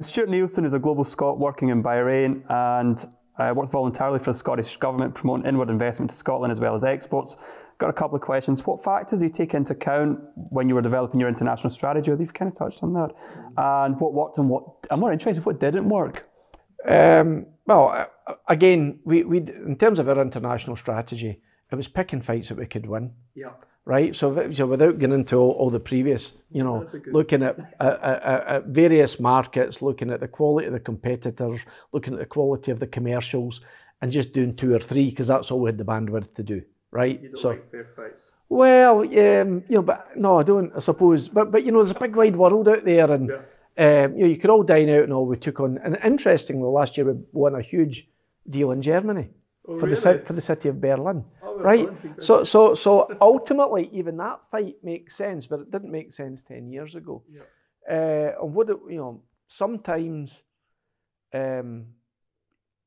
Stuart Nielsen is a global Scot working in Bahrain and works voluntarily for the Scottish Government, promoting inward investment to Scotland as well as exports. Got a couple of questions. What factors do you take into account when you were developing your international strategy? You've kind of touched on that. And what worked and what, I'm more interested, what didn't work? Well, again, we in terms of our international strategy, it was picking fights that we could win. Yeah. Right, so without getting into all the previous, you know, looking at various markets, looking at the quality of the competitors, looking at the quality of the commercials, and just doing 2 or 3 because that's all we had the bandwidth to do, right? You don't like fair fights? Well, you know, but no, I don't. I suppose, but you know, there's a big wide world out there, and you know, you could all dine out and all. We took on, and interestingly, last year we won a huge deal in Germany for the city of Berlin. Right, so ultimately, even that fight makes sense, but it didn't make sense 10 years ago. Yeah. And what you know, sometimes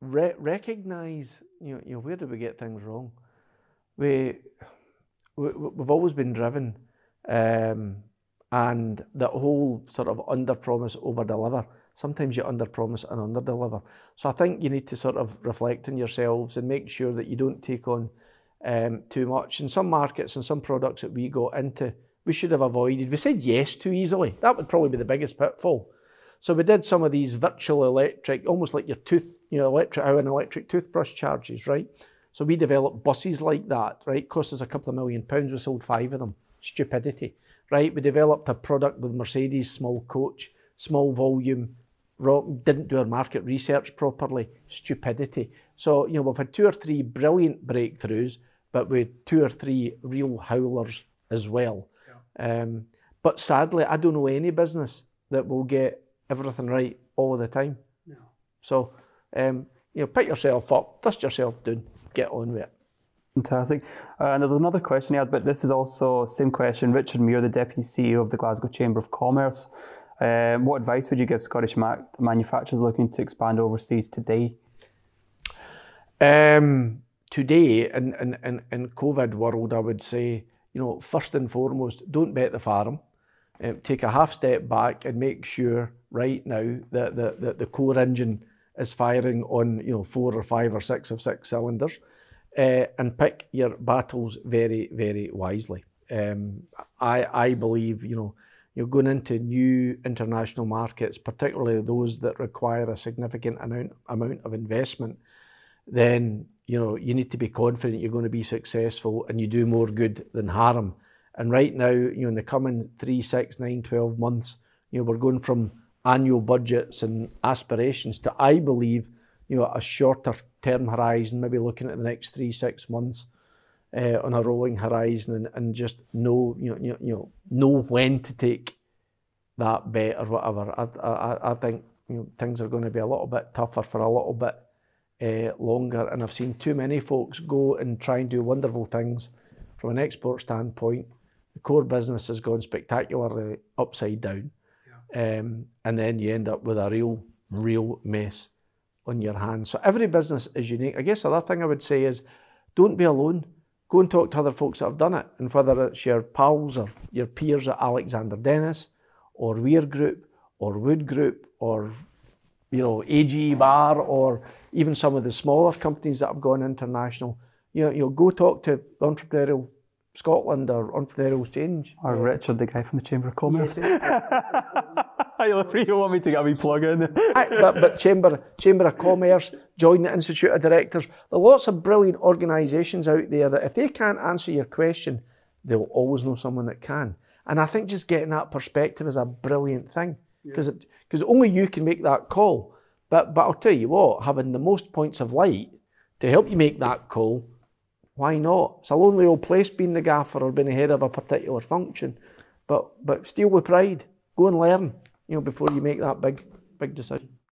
recognize, you know, where did we get things wrong? We've always been driven, and that whole sort of under promise, over deliver. Sometimes you under promise and under deliver. So I think you need to sort of reflect on yourselves and make sure that you don't take on too much. In some markets and some products that we got into, we should have avoided. We said yes too easily. That would probably be the biggest pitfall. So we did some of these virtual electric, almost like your how an electric toothbrush charges, right? So we developed buses like that, right? Cost us a couple of £1 million. We sold 5 of them. Stupidity, right? We developed a product with Mercedes, small coach, small volume, didn't do our market research properly. Stupidity. So, you know, we've had 2 or 3 brilliant breakthroughs, but with 2 or 3 real howlers as well. Yeah. But sadly, I don't know any business that will get everything right all the time. No. So, you know, pick yourself up, dust yourself down, get on with it. Fantastic. And there's another question he has, but this is also same question. Richard Muir, the Deputy CEO of the Glasgow Chamber of Commerce. What advice would you give Scottish manufacturers looking to expand overseas today? Today, in COVID world, I would say, you know, first and foremost, don't bet the farm. Take a half step back and make sure right now that the core engine is firing on, you know, 4 or 5 or 6 of 6 cylinders, and pick your battles very, very wisely. I believe, you know, you're going into new international markets, particularly those that require a significant amount of investment, then, you know, you need to be confident you're going to be successful and you do more good than harm. And right now, you know, in the coming 3, 6, 9, 12 months, you know, we're going from annual budgets and aspirations to, I believe, you know, a shorter term horizon, maybe looking at the next 3, 6 months on a rolling horizon, and just know, know when to take that bet or whatever. I think, you know, things are going to be a little bit tougher for a little bit longer, and I've seen too many folks go and try and do wonderful things from an export standpoint. The core business has gone spectacularly upside down, and then you end up with a real mess on your hands. So every business is unique. I guess the other thing I would say is, don't be alone. Go and talk to other folks that have done it, and whether it's your pals or your peers at Alexander Dennis or Weir Group or Wood Group or, you know, AG Bar, or even some of the smaller companies that have gone international. You know, go talk to Entrepreneurial Scotland or Entrepreneurial Exchange. Or Richard, the guy from the Chamber of Commerce. You want me to get a wee plug in? but Chamber of Commerce, join the Institute of Directors. There are lots of brilliant organisations out there that if they can't answer your question, they'll always know someone that can. And I think just getting that perspective is a brilliant thing, because only you can make that call. But I'll tell you what, having the most points of light to help you make that call, why not? It's a lonely old place being the gaffer or being the head of a particular function, but steal with pride. Go and learn, you know, before you make that big decision.